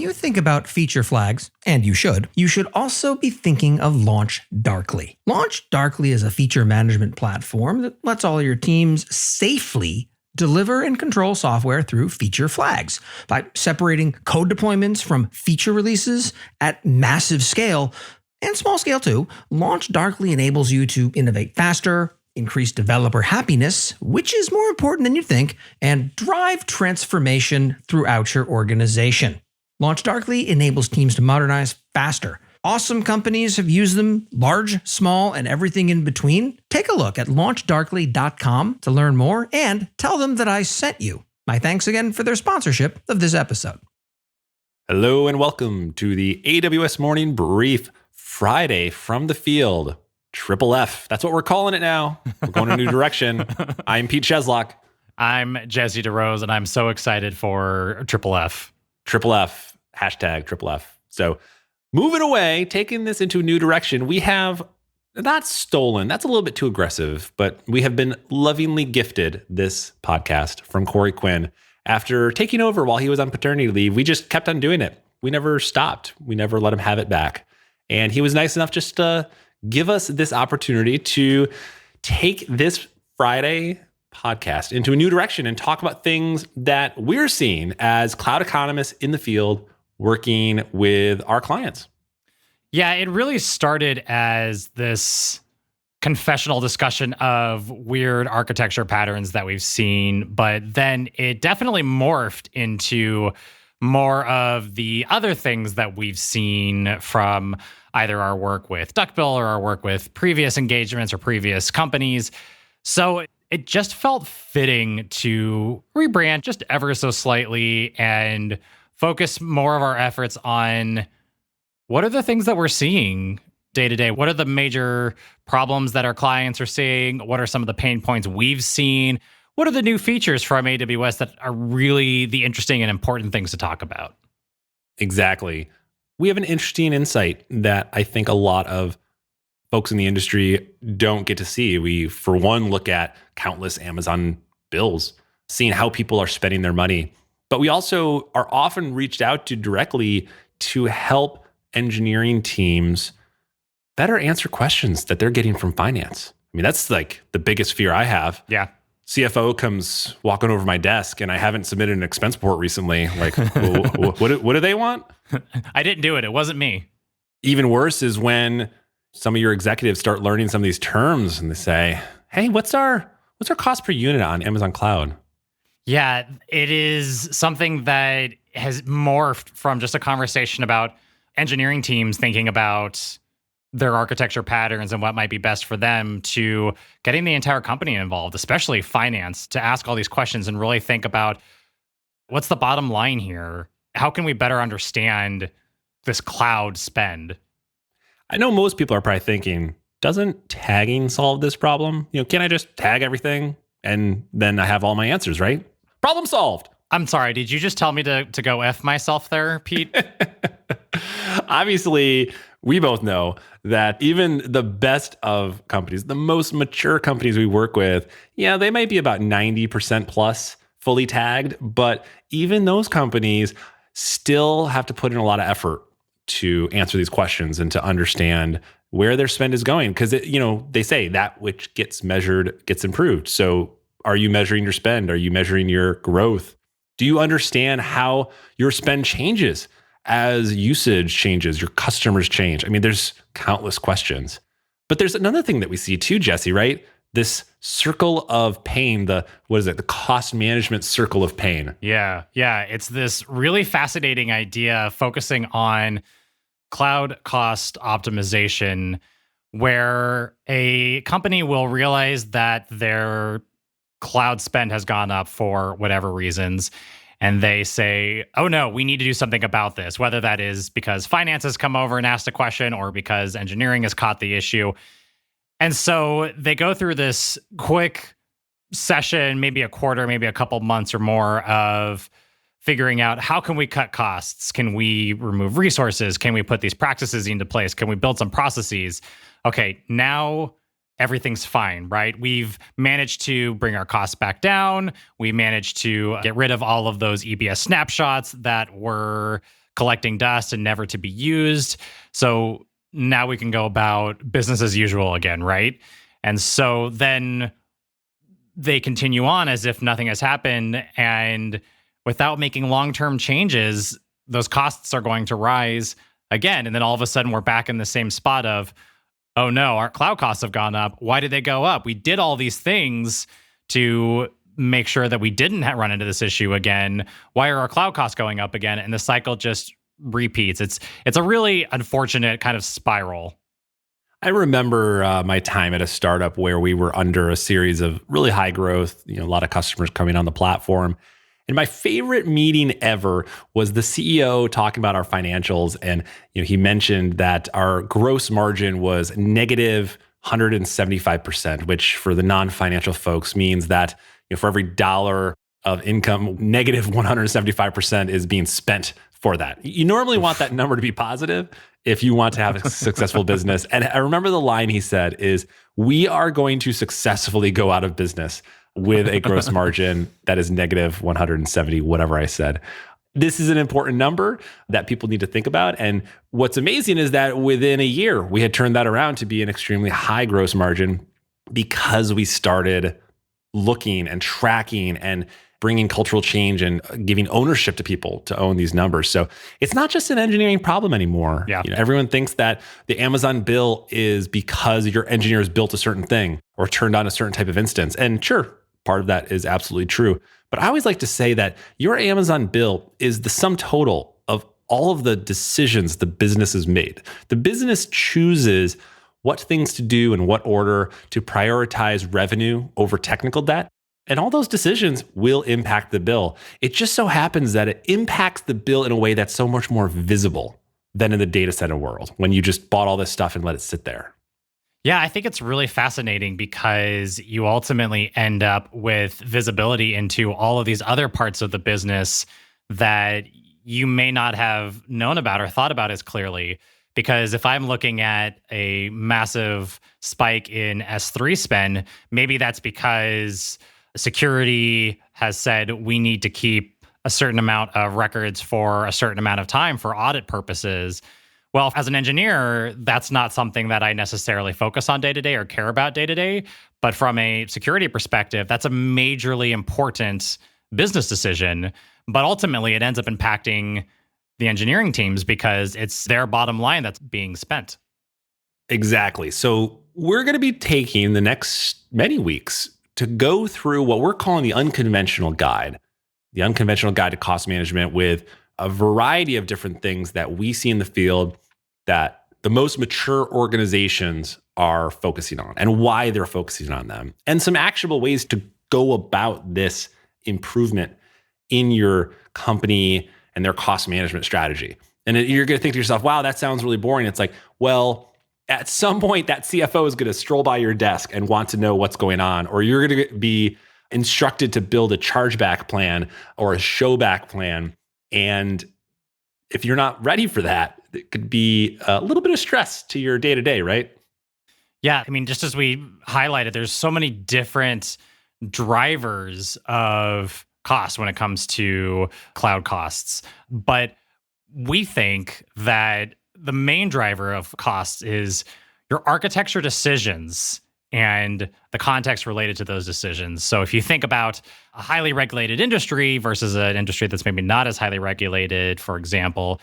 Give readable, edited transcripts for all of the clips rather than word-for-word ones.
you think about feature flags, and you should also be thinking of Launch Darkly. Launch Darkly is a feature management platform that lets all your teams safely deliver and control software through feature flags. By separating code deployments from feature releases at massive scale, and small scale too, Launch Darkly enables you to innovate faster, increase developer happiness, which is more important than you think, and drive transformation throughout your organization. Launch Darkly enables teams to modernize faster. Awesome companies have used them, large, small, and everything in between. Take a look at launchdarkly.com to learn more and tell them that I sent you. My thanks again for their sponsorship of this episode. Hello and welcome to the AWS Morning Brief, Friday from the field. Triple F. That's what we're calling it now. We're going in a new direction. I'm Pete Cheslock. I'm Jesse DeRose, and I'm so excited for Triple F. Triple F. Hashtag Triple F. So moving away, taking this into a new direction, we have not stolen. That's a little bit too aggressive, but we have been lovingly gifted this podcast from Corey Quinn. After taking over while he was on paternity leave, we just kept on doing it. We never stopped. We never let him have it back. And he was nice enough just to give us this opportunity to take this Friday podcast into a new direction and talk about things that we're seeing as cloud economists in the field working with our clients. Yeah, it really started as this confessional discussion of weird architecture patterns that we've seen, but then it definitely morphed into more of the other things that we've seen from either our work with Duckbill or our work with previous engagements or previous companies. So it just felt fitting to rebrand just ever so slightly and focus more of our efforts on what are the things that we're seeing day to day? What are the major problems that our clients are seeing? What are some of the pain points we've seen? What are the new features from AWS that are really the interesting and important things to talk about? Exactly. We have an interesting insight that I think a lot of folks in the industry don't get to see. We, for one, look at countless Amazon bills, seeing how people are spending their money. But we also are often reached out to directly to help engineering teams better answer questions that they're getting from finance. I mean, that's like the biggest fear I have. Yeah. CFO comes walking over my desk and I haven't submitted an expense report recently. Like, what do they want? I didn't do it. It wasn't me. Even worse is when some of your executives start learning some of these terms and they say, hey, what's our cost per unit on Amazon Cloud? Yeah, it is something that has morphed from just a conversation about engineering teams thinking about their architecture patterns and what might be best for them to getting the entire company involved, especially finance, to ask all these questions and really think about what's the bottom line here? How can we better understand this cloud spend? I know most people are probably thinking, doesn't tagging solve this problem? Can I just tag everything and then I have all my answers, right? Problem solved. I'm sorry, did you just tell me to go F myself there, Pete? Obviously, we both know that even the best of companies, the most mature companies we work with, they might be about 90% plus fully tagged, but even those companies still have to put in a lot of effort to answer these questions and to understand where their spend is going. Because, they say that which gets measured gets improved. So are you measuring your spend? Are you measuring your growth? Do you understand how your spend changes as usage changes, your customers change? I mean, there's countless questions. But there's another thing that we see too, Jesse, right? This circle of pain, the cost management circle of pain. Yeah. It's this really fascinating idea focusing on cloud cost optimization, where a company will realize that their cloud spend has gone up for whatever reasons. And they say, oh no, we need to do something about this, whether that is because finance has come over and asked a question or because engineering has caught the issue. And so they go through this quick session, maybe a quarter, maybe a couple months or more, of figuring out how can we cut costs? Can we remove resources? Can we put these practices into place? Can we build some processes? Okay, now everything's fine, right? We've managed to bring our costs back down. We managed to get rid of all of those EBS snapshots that were collecting dust and never to be used. So now we can go about business as usual again, right? And so then they continue on as if nothing has happened. And without making long-term changes, those costs are going to rise again. And then all of a sudden we're back in the same spot of, oh no, our cloud costs have gone up. Why did they go up? We did all these things to make sure that we didn't run into this issue again. Why are our cloud costs going up again? And the cycle just repeats. It's a really unfortunate kind of spiral. I remember my time at a startup where we were under a series of really high growth, a lot of customers coming on the platform. And my favorite meeting ever was the CEO talking about our financials. And he mentioned that our gross margin was negative 175%, which for the non-financial folks means that for every dollar of income, negative 175% is being spent for that. You normally want that number to be positive if you want to have a successful business. And I remember the line he said is, we are going to successfully go out of business with a gross margin that is negative 170, whatever I said. This is an important number that people need to think about. And what's amazing is that within a year, we had turned that around to be an extremely high gross margin because we started looking and tracking and bringing cultural change and giving ownership to people to own these numbers. So it's not just an engineering problem anymore. Yeah. Everyone thinks that the Amazon bill is because your engineers built a certain thing or turned on a certain type of instance. And sure, part of that is absolutely true. But I always like to say that your Amazon bill is the sum total of all of the decisions the business has made. The business chooses what things to do in what order to prioritize revenue over technical debt. And all those decisions will impact the bill. It just so happens that it impacts the bill in a way that's so much more visible than in the data center world when you just bought all this stuff and let it sit there. Yeah, I think it's really fascinating because you ultimately end up with visibility into all of these other parts of the business that you may not have known about or thought about as clearly. Because if I'm looking at a massive spike in S3 spend, maybe that's because security has said we need to keep a certain amount of records for a certain amount of time for audit purposes. Well, as an engineer, that's not something that I necessarily focus on day to day or care about day to day. But from a security perspective, that's a majorly important business decision. But ultimately, it ends up impacting the engineering teams because it's their bottom line that's being spent. Exactly. So we're going to be taking the next many weeks to go through what we're calling the unconventional guide to cost management with a variety of different things that we see in the field that the most mature organizations are focusing on and why they're focusing on them, and some actionable ways to go about this improvement in your company and their cost management strategy. And you're going to think to yourself, wow, that sounds really boring. It's like, well, at some point that CFO is going to stroll by your desk and want to know what's going on, or you're going to be instructed to build a chargeback plan or a showback plan. And if you're not ready for that, it could be a little bit of stress to your day-to-day, right? Yeah, I mean, just as we highlighted, there's so many different drivers of cost when it comes to cloud costs. But we think that the main driver of costs is your architecture decisions and the context related to those decisions. So if you think about a highly regulated industry versus an industry that's maybe not as highly regulated, for example,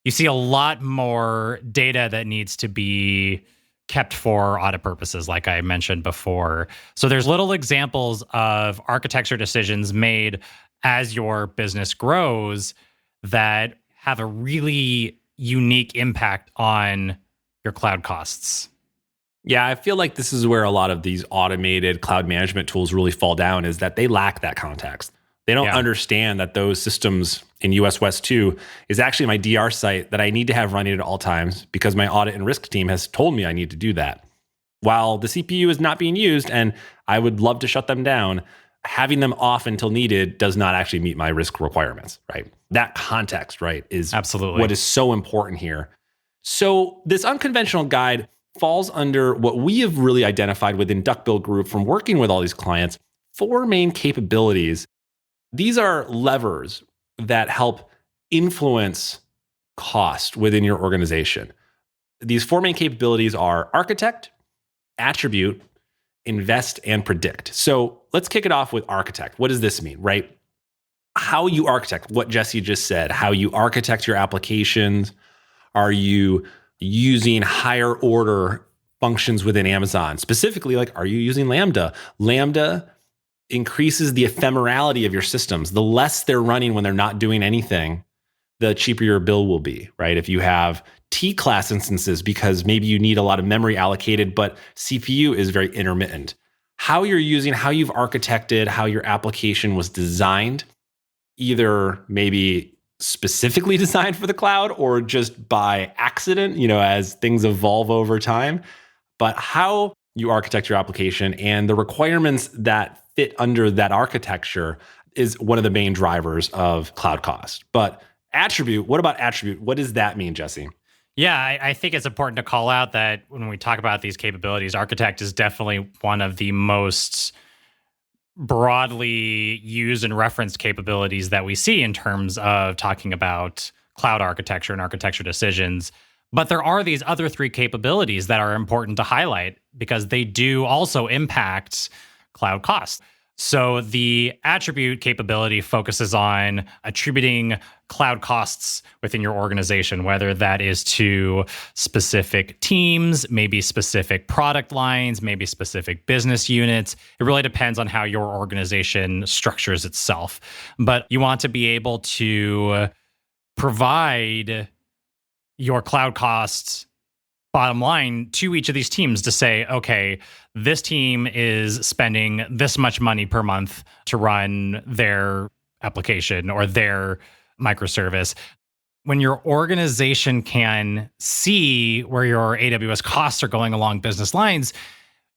you see a lot more data that needs to be kept for audit purposes, like I mentioned before. So there's little examples of architecture decisions made as your business grows that have a really unique impact on your cloud costs. Yeah, I feel like this is where a lot of these automated cloud management tools really fall down, is that they lack that context. They don't understand that those systems in US West 2 is actually my DR site that I need to have running at all times because my audit and risk team has told me I need to do that. While the CPU is not being used and I would love to shut them down, having them off until needed does not actually meet my risk requirements, right? That context, right, is absolutely what is so important here. So this unconventional guide falls under what we have really identified within Duckbill Group from working with all these clients, 4 main capabilities. These are levers that help influence cost within your organization. These four main capabilities are architect, attribute, invest, and predict. So let's kick it off with architect. What does this mean, right? How you architect, what Jesse just said, how you architect your applications. Are you using higher order functions within Amazon? Specifically, like, are you using Lambda? Lambda increases the ephemerality of your systems. The less they're running when they're not doing anything, the cheaper your bill will be, right? If you have T-class instances, because maybe you need a lot of memory allocated, but CPU is very intermittent. How you're using, how you've architected, how your application was designed, either maybe specifically designed for the cloud or just by accident, as things evolve over time, but how you architect your application and the requirements that fit under that architecture is one of the main drivers of cloud cost. But attribute, what about attribute? What does that mean, Jesse? Yeah, I think it's important to call out that when we talk about these capabilities, architect is definitely one of the most broadly used and referenced capabilities that we see in terms of talking about cloud architecture and architecture decisions. But there are these other three capabilities that are important to highlight because they do also impact cloud costs. So the attribute capability focuses on attributing cloud costs within your organization, whether that is to specific teams, maybe specific product lines, maybe specific business units. It really depends on how your organization structures itself. But you want to be able to provide your cloud costs bottom line to each of these teams to say, okay, this team is spending this much money per month to run their application or their microservice. When your organization can see where your AWS costs are going along business lines,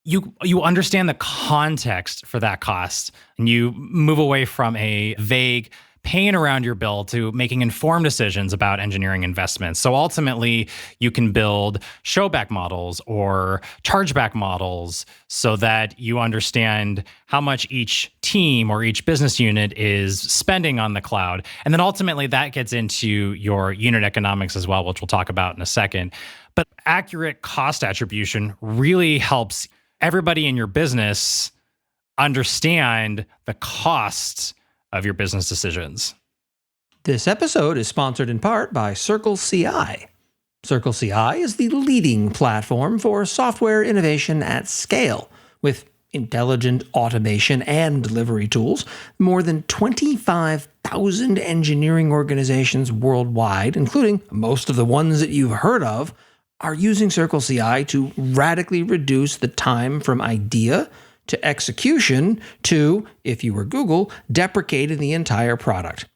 you understand the context for that cost, and you move away from a vague pain around your bill to making informed decisions about engineering investments. So ultimately, you can build showback models or chargeback models so that you understand how much each team or each business unit is spending on the cloud. And then ultimately, that gets into your unit economics as well, which we'll talk about in a second. But accurate cost attribution really helps everybody in your business understand the costs of your business decisions. This episode is sponsored in part by Circle CI. Circle CI is the leading platform for software innovation at scale. With intelligent automation and delivery tools, more than 25,000 engineering organizations worldwide, including most of the ones that you've heard of, are using Circle CI to radically reduce the time from idea to execution to, if you were Google, deprecating the entire product.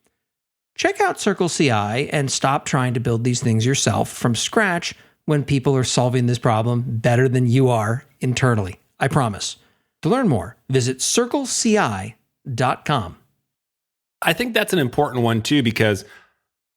Check out Circle CI and stop trying to build these things yourself from scratch when people are solving this problem better than you are internally. I promise. To learn more, visit circleci.com. I think that's an important one too, because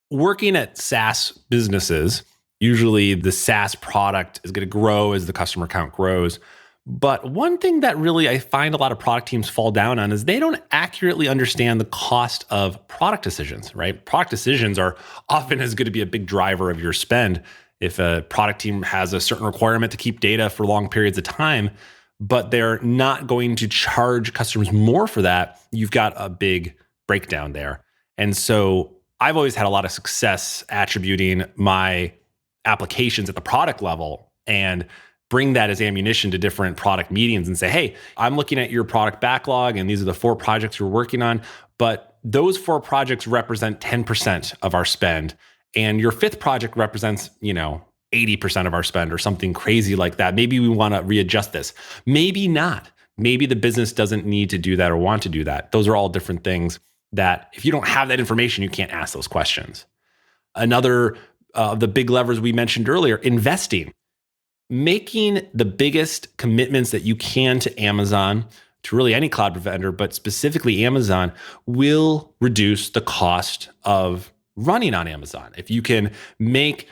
working at SaaS businesses, usually the SaaS product is going to grow as the customer count grows. But one thing that really I find a lot of product teams fall down on is they don't accurately understand the cost of product decisions, right? Product decisions are often going to be a big driver of your spend. If a product team has a certain requirement to keep data for long periods of time, but they're not going to charge customers more for that, you've got a big breakdown there. And so I've always had a lot of success attributing my applications at the product level and bring that as ammunition to different product meetings and say, hey, I'm looking at your product backlog and these are the 4 projects you're working on, but those 4 projects represent 10% of our spend. And your 5th project represents, 80% of our spend or something crazy like that. Maybe we want to readjust this. Maybe not. Maybe the business doesn't need to do that or want to do that. Those are all different things that if you don't have that information, you can't ask those questions. Another of the big levers we mentioned earlier, investing. Making the biggest commitments that you can to Amazon, to really any cloud vendor, but specifically Amazon, will reduce the cost of running on Amazon. If you can make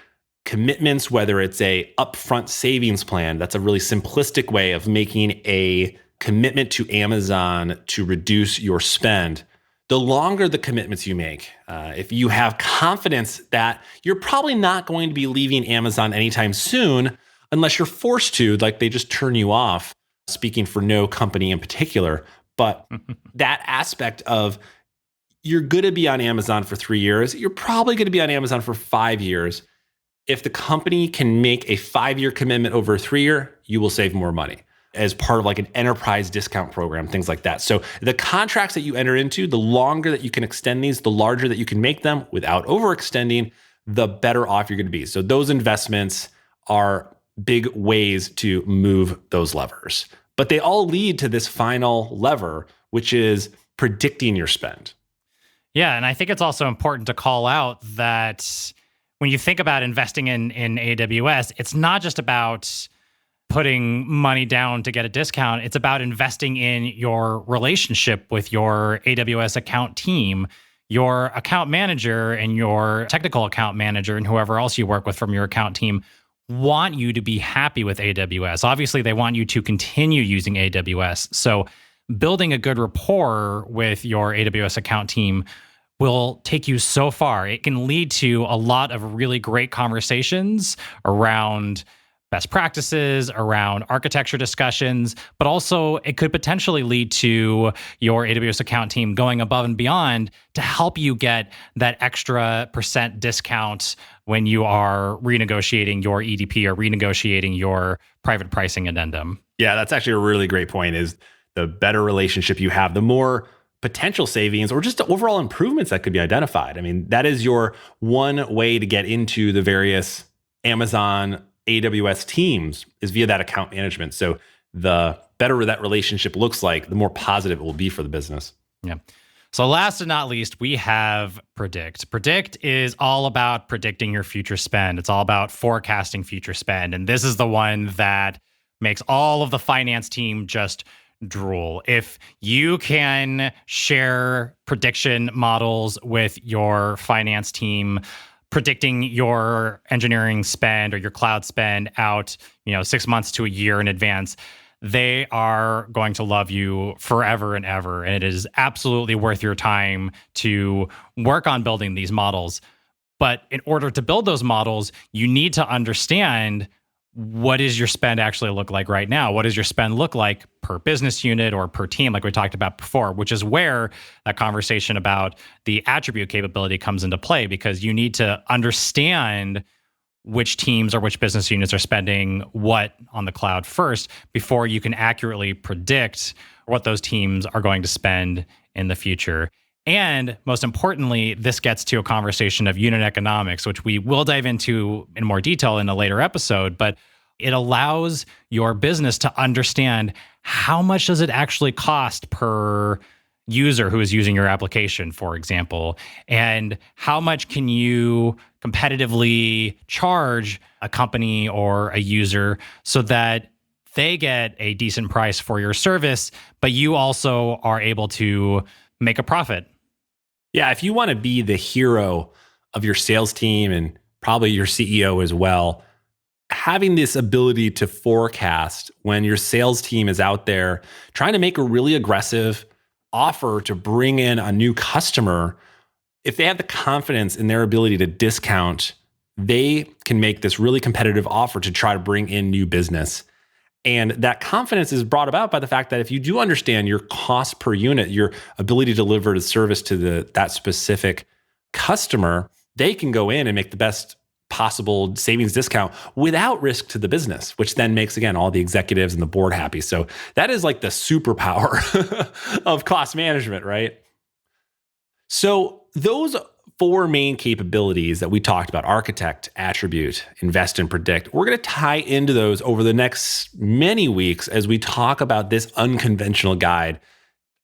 commitments, whether it's a upfront savings plan, that's a really simplistic way of making a commitment to Amazon to reduce your spend. the longer the commitments you make, if you have confidence that you're probably not going to be leaving Amazon anytime soon, unless you're forced to, like they just turn you off, speaking for no company in particular. But that aspect of you're going to be on Amazon for 3 years, you're probably going to be on Amazon for 5 years. If the company can make a 5-year commitment over a 3-year, you will save more money as part of like an enterprise discount program, things like that. So the contracts that you enter into, the longer that you can extend these, the larger that you can make them without overextending, the better off you're going to be. So those investments are big ways to move those levers. But they all lead to this final lever, which is predicting your spend. Yeah, and I think it's also important to call out that when you think about investing in AWS, it's not just about putting money down to get a discount. It's about investing in your relationship with your AWS account team, your account manager and your technical account manager and whoever else you work with from your account team want you to be happy with AWS. Obviously, they want you to continue using AWS. So building a good rapport with your AWS account team will take you so far. It can lead to a lot of really great conversations around best practices, around architecture discussions, but also it could potentially lead to your AWS account team going above and beyond to help you get that extra % discount when you are renegotiating your EDP or renegotiating your private pricing addendum. Yeah, that's actually a really great point, is the better relationship you have, the more potential savings or just overall improvements that could be identified. I mean, that is your one way to get into the various Amazon AWS teams is via that account management. So the better that relationship looks like, the more positive it will be for the business. Yeah. So last but not least, we have Predict. Predict is all about predicting your future spend. It's all about forecasting future spend. And this is the one that makes all of the finance team just drool. If you can share prediction models with your finance team, predicting your engineering spend or your cloud spend out, 6 months to a year in advance, they are going to love you forever and ever. And it is absolutely worth your time to work on building these models. But in order to build those models, you need to understand, what does your spend actually look like right now? What does your spend look like per business unit or per team, like we talked about before, which is where that conversation about the attribute capability comes into play, because you need to understand which teams or which business units are spending what on the cloud first before you can accurately predict what those teams are going to spend in the future. And most importantly, this gets to a conversation of unit economics, which we will dive into in more detail in a later episode, but it allows your business to understand how much does it actually cost per user who is using your application, for example, and how much can you competitively charge a company or a user so that they get a decent price for your service, but you also are able to make a profit. Yeah, if you want to be the hero of your sales team and probably your CEO as well, having this ability to forecast when your sales team is out there trying to make a really aggressive offer to bring in a new customer, if they have the confidence in their ability to discount, they can make this really competitive offer to try to bring in new business. And that confidence is brought about by the fact that if you do understand your cost per unit, your ability to deliver the service to that specific customer, they can go in and make the best possible savings discount without risk to the business, which then makes, again, all the executives and the board happy. So that is like the superpower of cost management, right? So those 4 main capabilities that we talked about, architect, attribute, invest, and predict, we're going to tie into those over the next many weeks as we talk about this unconventional guide,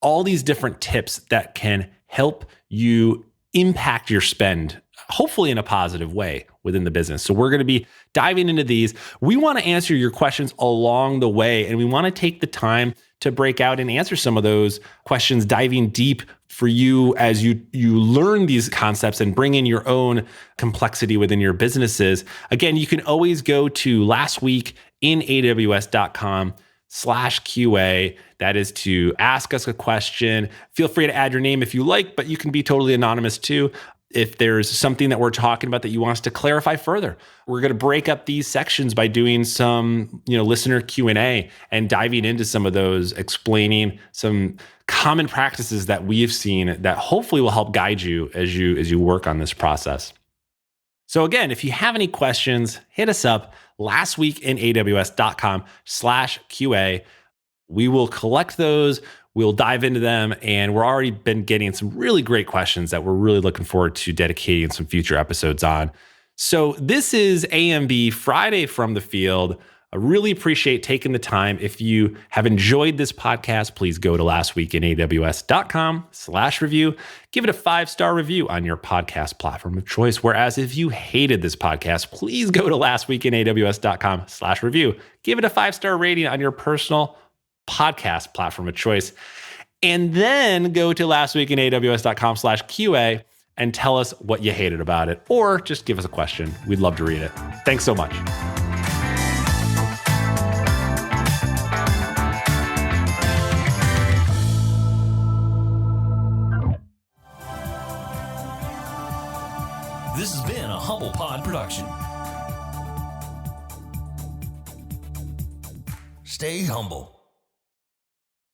all these different tips that can help you impact your spend, hopefully in a positive way within the business. So we're going to be diving into these. We want to answer your questions along the way, and we want to take the time to break out and answer some of those questions, diving deep for you as you learn these concepts and bring in your own complexity within your businesses. Again, you can always go to lastweekinAWS.com patreon.com/QA. That is to ask us a question. Feel free to add your name if you like, but you can be totally anonymous too. If there's something that we're talking about that you want us to clarify further, we're going to break up these sections by doing some, listener Q&A and diving into some of those, explaining some common practices that we've seen that hopefully will help guide you as you work on this process. So again, if you have any questions, hit us up lastweekinaws.com/QA. We will collect those. We'll dive into them, and we're already been getting some really great questions that we're really looking forward to dedicating some future episodes on. So this is AMB Friday from the field. I really appreciate taking the time. If you have enjoyed this podcast, please go to lastweekinaws.com/review. Give it a 5-star review on your podcast platform of choice. Whereas if you hated this podcast, please go to lastweekinaws.com/review. Give it a 5-star rating on your personal podcast platform of choice. And then go to lastweekinaws.com/QA and tell us what you hated about it, or just give us a question. We'd love to read it. Thanks so much. This has been a Humble Pod production. Stay humble.